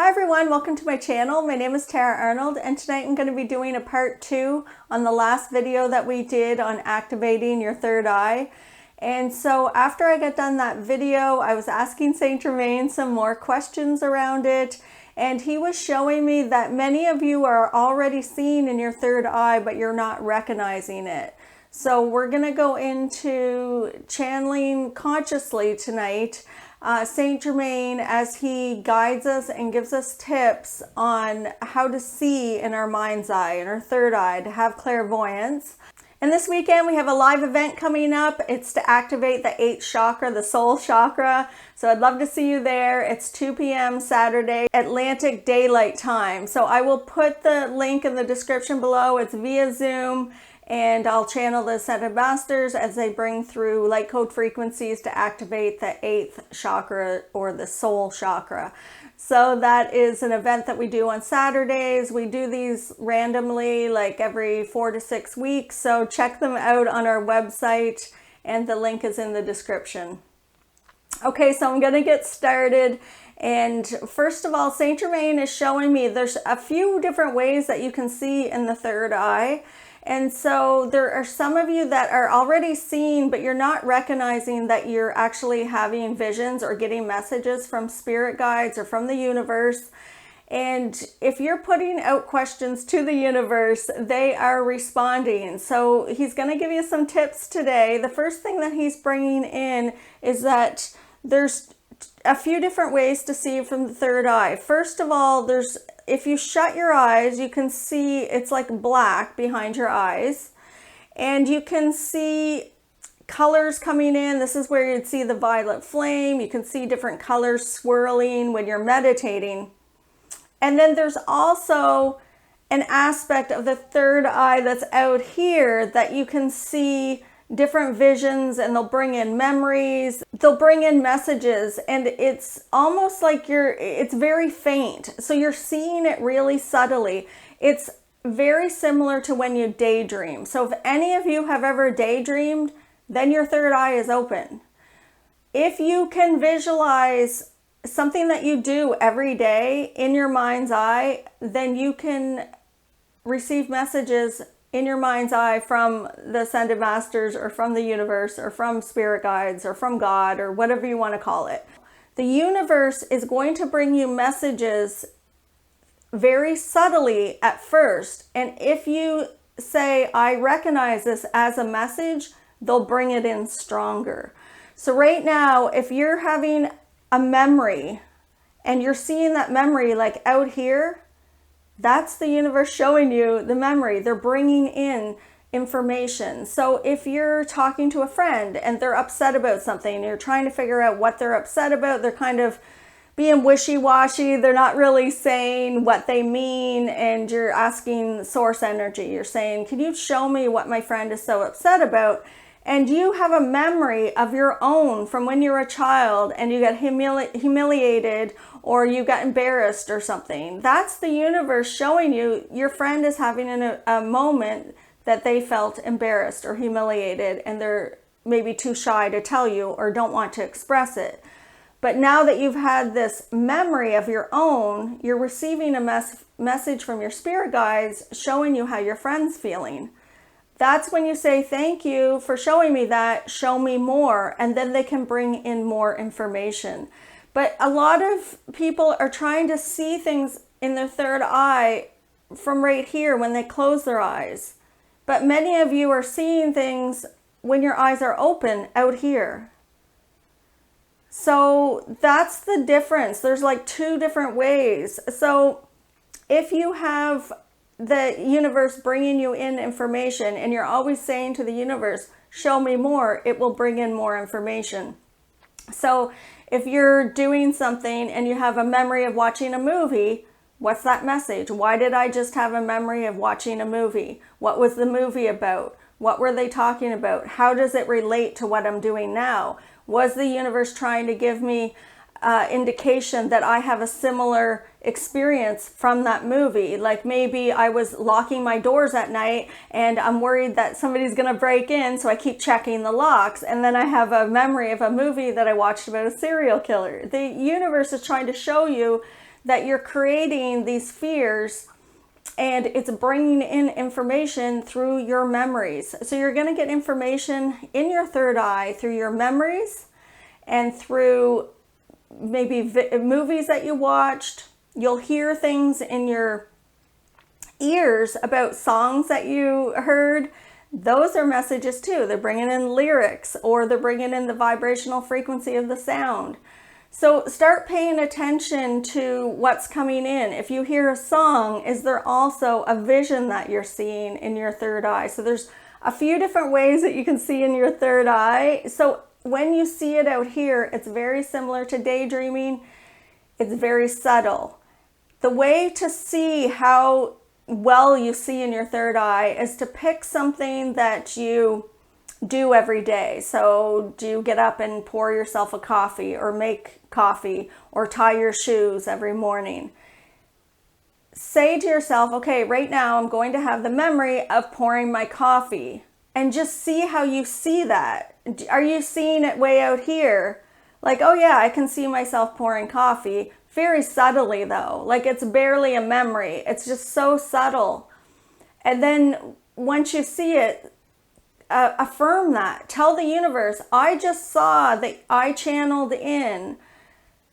Hi everyone, welcome to my channel. My name is Tara Arnold and tonight I'm going to be doing a part 2 on the last video that we did on activating your third eye. And so after I got done that video, I was asking Saint Germain some more questions around it, and he was showing me that many of you are already seeing in your third eye, but you're not recognizing it. So we're going to go into channeling consciously tonight. Saint Germain, as he guides us and gives us tips on how to see in our mind's eye, in our third eye, to have clairvoyance. And this weekend we have a live event coming up. It's to activate the 8th chakra, the soul chakra. So I'd love to see you there. It's 2 p.m. Saturday, Atlantic Daylight Time. So I will put the link in the description below. It's via Zoom. And I'll channel the Ascended Masters as they bring through light code frequencies to activate the 8th chakra or the soul chakra. So that is an event that we do on Saturdays. We do these randomly, like every 4 to 6 weeks. So check them out on our website, and the link is in the description. Okay, so I'm going to get started. And first of all, Saint Germain is showing me there's a few different ways that you can see in the third eye. And so there are some of you that are already seeing, but you're not recognizing that you're actually having visions or getting messages from spirit guides or from the universe. And if you're putting out questions to the universe, they are responding. So he's going to give you some tips today. The first thing that he's bringing in is that there's a few different ways to see from the third eye. First of all, if you shut your eyes, you can see it's like black behind your eyes, and you can see colors coming in. This is where you'd see the violet flame. You can see different colors swirling when you're meditating. And then there's also an aspect of the third eye that's out here that you can see different visions, and they'll bring in memories, they'll bring in messages, and it's almost like it's very faint. So you're seeing it really subtly. It's very similar to when you daydream. So if any of you have ever daydreamed, then your third eye is open. If you can visualize something that you do every day in your mind's eye, then you can receive messages in your mind's eye from the Ascended Masters or from the universe or from spirit guides or from God or whatever you want to call it. The universe is going to bring you messages very subtly at first. And if you say, I recognize this as a message, they'll bring it in stronger. So right now, if you're having a memory and you're seeing that memory like out here, that's the universe showing you the memory. They're bringing in information. So if you're talking to a friend and they're upset about something, you're trying to figure out what they're upset about, they're kind of being wishy-washy, they're not really saying what they mean, and you're asking source energy. You're saying, can you show me what my friend is so upset about? And you have a memory of your own from when you were a child and you got humiliated or you got embarrassed or something. That's the universe showing you your friend is having a moment that they felt embarrassed or humiliated, and they're maybe too shy to tell you or don't want to express it. But now that you've had this memory of your own, you're receiving a message from your spirit guides showing you how your friend's feeling. That's when you say, thank you for showing me that, show me more, and then they can bring in more information. But a lot of people are trying to see things in their third eye from right here when they close their eyes. But many of you are seeing things when your eyes are open out here. So that's the difference. There's like 2 different ways. So if you have the universe bringing you in information and you're always saying to the universe, show me more, it will bring in more information. So if you're doing something and you have a memory of watching a movie, what's that message? Why did I just have a memory of watching a movie? What was the movie about? What were they talking about? How does it relate to what I'm doing now? Was the universe trying to give me indication that I have a similar experience from that movie? Like maybe I was locking my doors at night and I'm worried that somebody's going to break in, so I keep checking the locks, and then I have a memory of a movie that I watched about a serial killer. The universe is trying to show you that you're creating these fears, and it's bringing in information through your memories. So you're going to get information in your third eye through your memories and through maybe movies that you watched. You'll hear things in your ears about songs that you heard. Those are messages too. They're bringing in lyrics, or they're bringing in the vibrational frequency of the sound. So start paying attention to what's coming in. If you hear a song, is there also a vision that you're seeing in your third eye? So there's a few different ways that you can see in your third eye. So when you see it out here, it's very similar to daydreaming. It's very subtle. The way to see how well you see in your third eye is to pick something that you do every day. So do you get up and pour yourself a coffee, or make coffee, or tie your shoes every morning? Say to yourself, okay, right now I'm going to have the memory of pouring my coffee, and just see how you see that. Are you seeing it way out here? Like, oh yeah, I can see myself pouring coffee. Very subtly though, like it's barely a memory. It's just so subtle. And then once you see it, affirm that. Tell the universe, I just saw that I channeled in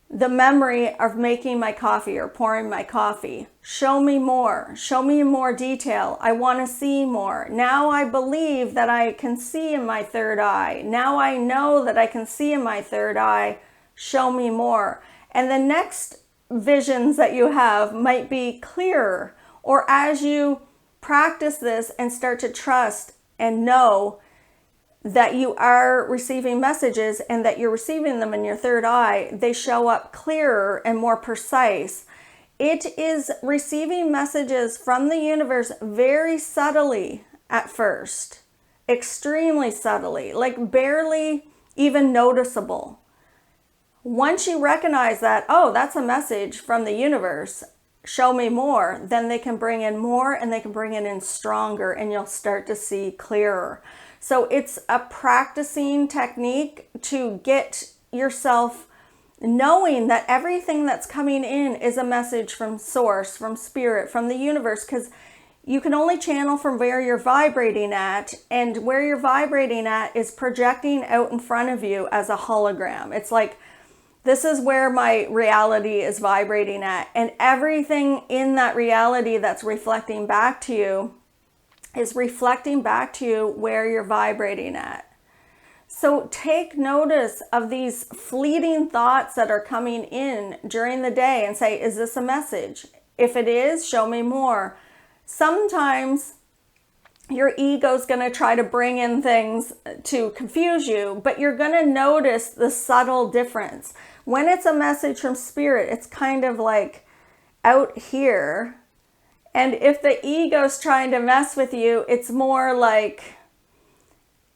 the memory of making my coffee or pouring my coffee. Show me more. Show me more detail. I want to see more. Now I believe that I can see in my third eye. Now I know that I can see in my third eye. Show me more. And the next visions that you have might be clearer. Or as you practice this and start to trust and know that you are receiving messages and that you're receiving them in your third eye, they show up clearer and more precise. It is receiving messages from the universe very subtly at first, extremely subtly, like barely even noticeable. Once you recognize that, oh, that's a message from the universe, show me more, then they can bring in more, and they can bring it in stronger, and you'll start to see clearer. So it's a practicing technique to get yourself knowing that everything that's coming in is a message from source, from spirit, from the universe, because you can only channel from where you're vibrating at, and where you're vibrating at is projecting out in front of you as a hologram. It's like, this is where my reality is vibrating at, and everything in that reality that's reflecting back to you is reflecting back to you where you're vibrating at. So take notice of these fleeting thoughts that are coming in during the day and say, is this a message? If it is, show me more. Sometimes your ego's going to try to bring in things to confuse you, but you're going to notice the subtle difference. When it's a message from spirit, it's kind of like out here. And if the ego's trying to mess with you, it's more like,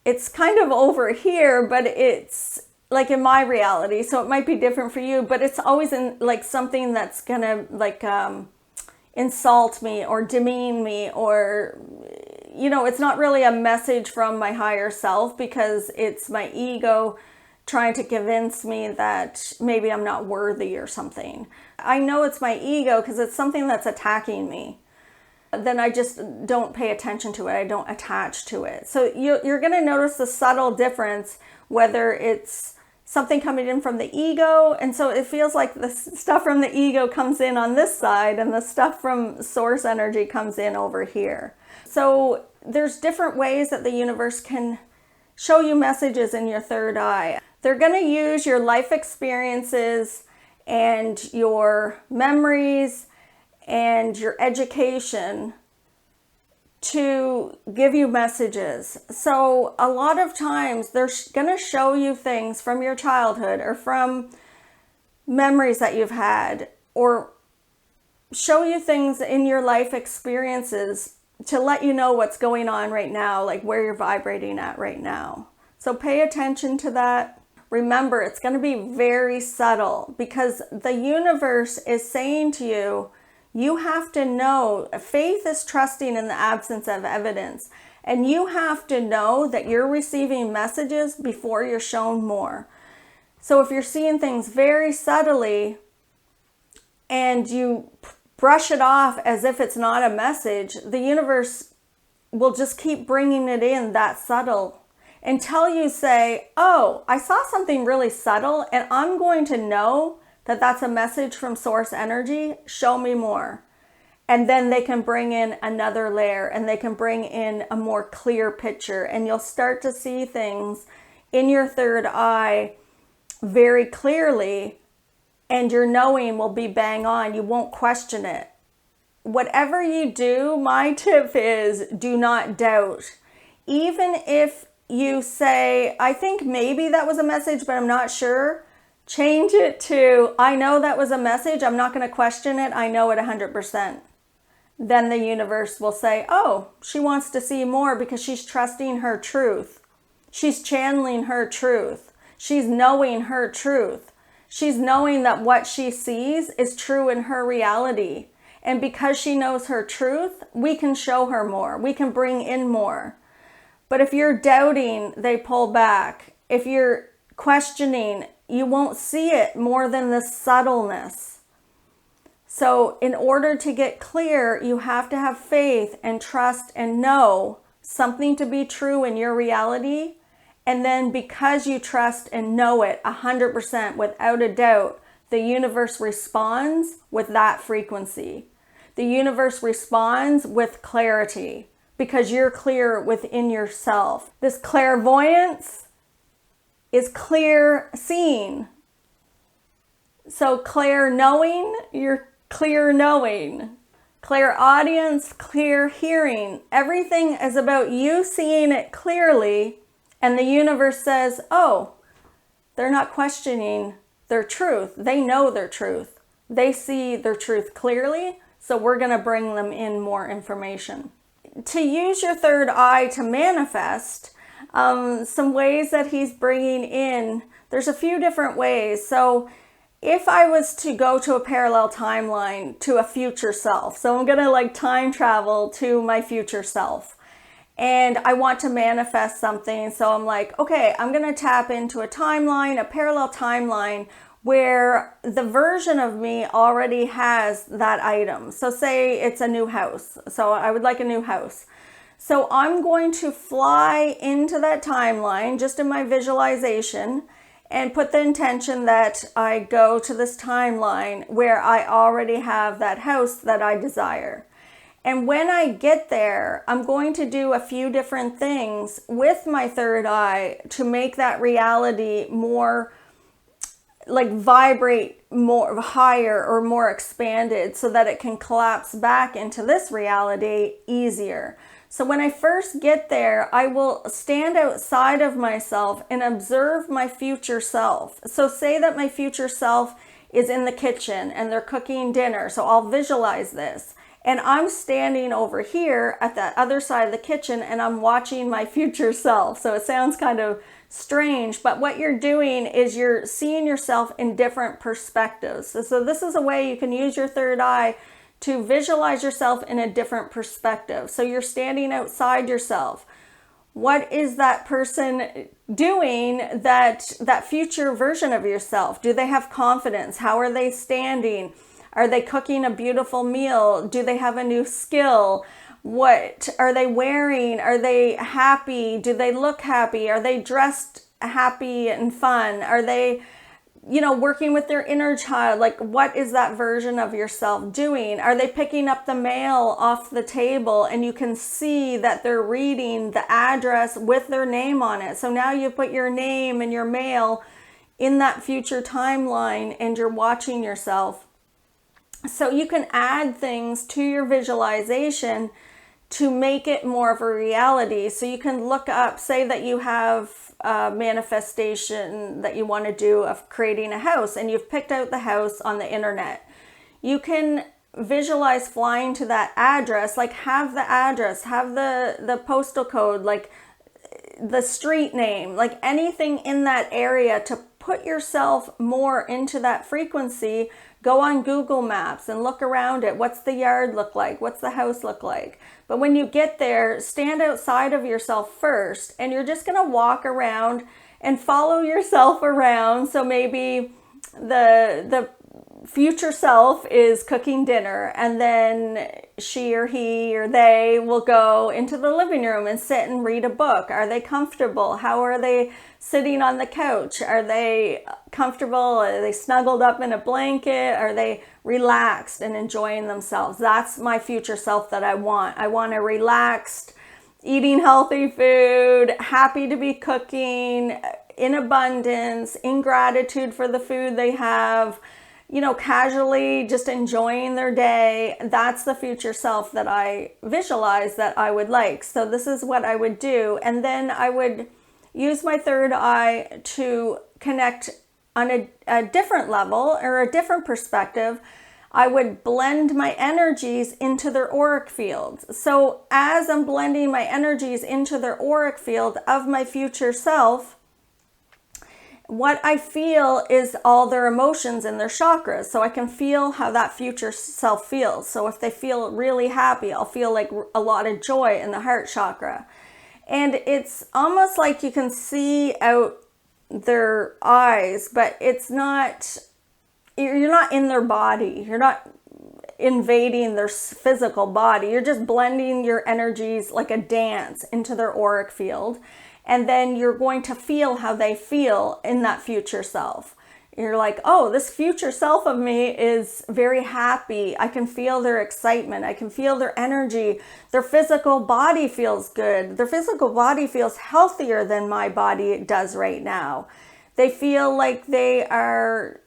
it's kind of over here, but it's like in my reality. So it might be different for you, but it's always in like something that's going to like insult me or demean me, or, you know, it's not really a message from my higher self, because it's my ego trying to convince me that maybe I'm not worthy or something. I know it's my ego because it's something that's attacking me. Then I just don't pay attention to it. I don't attach to it. So you're going to notice the subtle difference, whether it's something coming in from the ego. And so it feels like the stuff from the ego comes in on this side, and the stuff from source energy comes in over here. So there's different ways that the universe can show you messages in your third eye. They're going to use your life experiences and your memories and your education to give you messages. So a lot of times they're going to show you things from your childhood or from memories that you've had, or show you things in your life experiences to let you know what's going on right now, like where you're vibrating at right now. So pay attention to that. Remember, it's going to be very subtle, because the universe is saying to you, you have to know, faith is trusting in the absence of evidence. And you have to know that you're receiving messages before you're shown more. So if you're seeing things very subtly, and you brush it off as if it's not a message, the universe will just keep bringing it in that subtle until you say, oh, I saw something really subtle and I'm going to know that that's a message from source energy. Show me more. And then they can bring in another layer and they can bring in a more clear picture, and you'll start to see things in your third eye very clearly, and your knowing will be bang on. You won't question it. Whatever you do, my tip is do not doubt. Even if you say, I think maybe that was a message, but I'm not sure, change it to, I know that was a message. I'm not going to question it. I know it 100%. Then the universe will say, oh, she wants to see more because she's trusting her truth. She's channeling her truth. She's knowing her truth. She's knowing that what she sees is true in her reality. And because she knows her truth, we can show her more. We can bring in more. But if you're doubting, they pull back. If you're questioning, you won't see it more than the subtleness. So in order to get clear, you have to have faith and trust and know something to be true in your reality. And then because you trust and know it 100% without a doubt, the universe responds with that frequency. The universe responds with clarity because you're clear within yourself. This clairvoyance is clear seeing. So clear knowing, you're clear knowing. Clairaudience, clear hearing. Everything is about you seeing it clearly, and the universe says, oh, they're not questioning their truth. They know their truth. They see their truth clearly, so we're going to bring them in more information. To use your third eye to manifest, some ways that he's bringing in, there's a few different ways. So if I was to go to a parallel timeline to a future self, so I'm going to like time travel to my future self, and I want to manifest something. So I'm like, okay, I'm going to tap into a timeline, a parallel timeline where the version of me already has that item. So say it's a new house. So I would like a new house. So I'm going to fly into that timeline just in my visualization and put the intention that I go to this timeline where I already have that house that I desire. And when I get there, I'm going to do a few different things with my third eye to make that reality more like vibrate more higher or more expanded so that it can collapse back into this reality easier. So when I first get there, I will stand outside of myself and observe my future self. So say that my future self is in the kitchen and they're cooking dinner. So I'll visualize this. And I'm standing over here at the other side of the kitchen and I'm watching my future self. So it sounds kind of strange, but what you're doing is you're seeing yourself in different perspectives. So this is a way you can use your third eye to visualize yourself in a different perspective. So you're standing outside yourself. What is that person doing, that future version of yourself? Do they have confidence? How are they standing? Are they cooking a beautiful meal? Do they have a new skill? What are they wearing? Are they happy? Do they look happy? Are they dressed happy and fun? Are they, working with their inner child? Like, what is that version of yourself doing? Are they picking up the mail off the table and you can see that they're reading the address with their name on it? So now you put your name and your mail in that future timeline and you're watching yourself. So you can add things to your visualization to make it more of a reality. So you can look up, say that you have a manifestation that you want to do of creating a house and you've picked out the house on the internet. You can visualize flying to that address, like have the address, have the postal code, like the street name, like anything in that area to put yourself more into that frequency. Go on Google Maps and look around it. What's the yard look like? What's the house look like? But when you get there, stand outside of yourself first, and you're just going to walk around and follow yourself around. So maybe the future self is cooking dinner, and then she or he or they will go into the living room and sit and read a book. Are they comfortable? How are they sitting on the couch? Are they comfortable? Are they snuggled up in a blanket? Are they relaxed and enjoying themselves? That's my future self that I want. I want a relaxed, eating healthy food, happy to be cooking, in abundance, in gratitude for the food they have, you know, casually just enjoying their day. That's the future self that I visualize that I would like. So this is what I would do. And then I would use my third eye to connect on a different level or a different perspective. I would blend my energies into their auric fields. So as I'm blending my energies into their auric field of my future self, what I feel is all their emotions and their chakras. So I can feel how that future self feels. So if they feel really happy, I'll feel like a lot of joy in the heart chakra. And it's almost like you can see out their eyes, but it's not, you're not in their body. You're not invading their physical body. You're just blending your energies like a dance into their auric field. And then you're going to feel how they feel in that future self. You're like, oh, this future self of me is very happy. I can feel their excitement. I can feel their energy. Their physical body feels good. Their physical body feels healthier than my body does right now. They feel like they are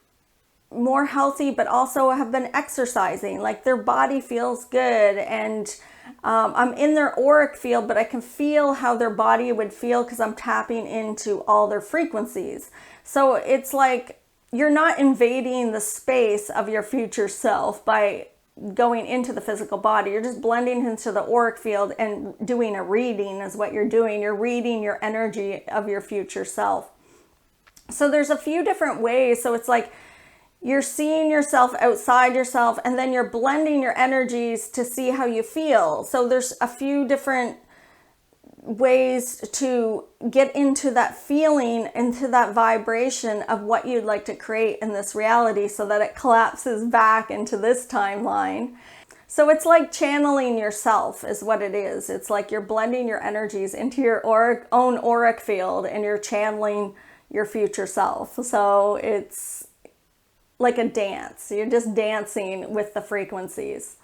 more healthy, but also have been exercising. Like their body feels good, and I'm in their auric field, but I can feel how their body would feel because I'm tapping into all their frequencies. So it's like you're not invading the space of your future self by going into the physical body. You're just blending into the auric field and doing a reading is what you're doing. You're reading your energy of your future self. So there's a few different ways. So it's like you're seeing yourself outside yourself, and then you're blending your energies to see how you feel. So there's a few different ways to get into that feeling, into that vibration of what you'd like to create in this reality so that it collapses back into this timeline. So it's like channeling yourself is what it is. It's like you're blending your energies into your own auric field, and you're channeling your future self. So it's like a dance. You're just dancing with the frequencies.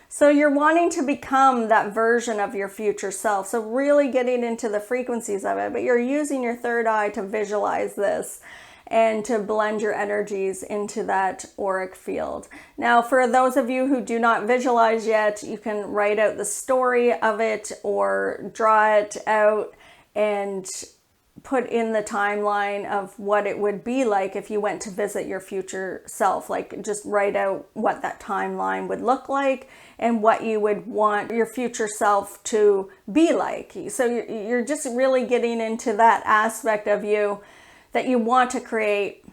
So you're wanting to become that version of your future self. So really getting into the frequencies of it, but you're using your third eye to visualize this and to blend your energies into that auric field. Now, for those of you who do not visualize yet, you can write out the story of it or draw it out and put in the timeline of what it would be like if you went to visit your future self. Like just write out what that timeline would look like and what you would want your future self to be like. So you're just really getting into that aspect of you that you want to create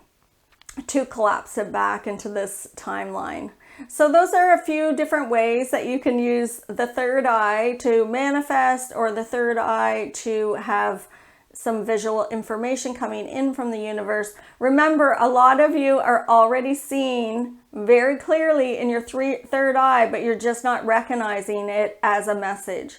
to collapse it back into this timeline. So those are a few different ways that you can use the third eye to manifest, or the third eye to have some visual information coming in from the universe. Remember, a lot of you are already seeing very clearly in your third eye, but you're just not recognizing it as a message.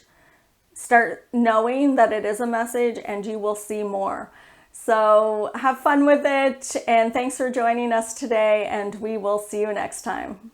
Start knowing that it is a message, and you will see more. So have fun with it, and thanks for joining us today, and we will see you next time.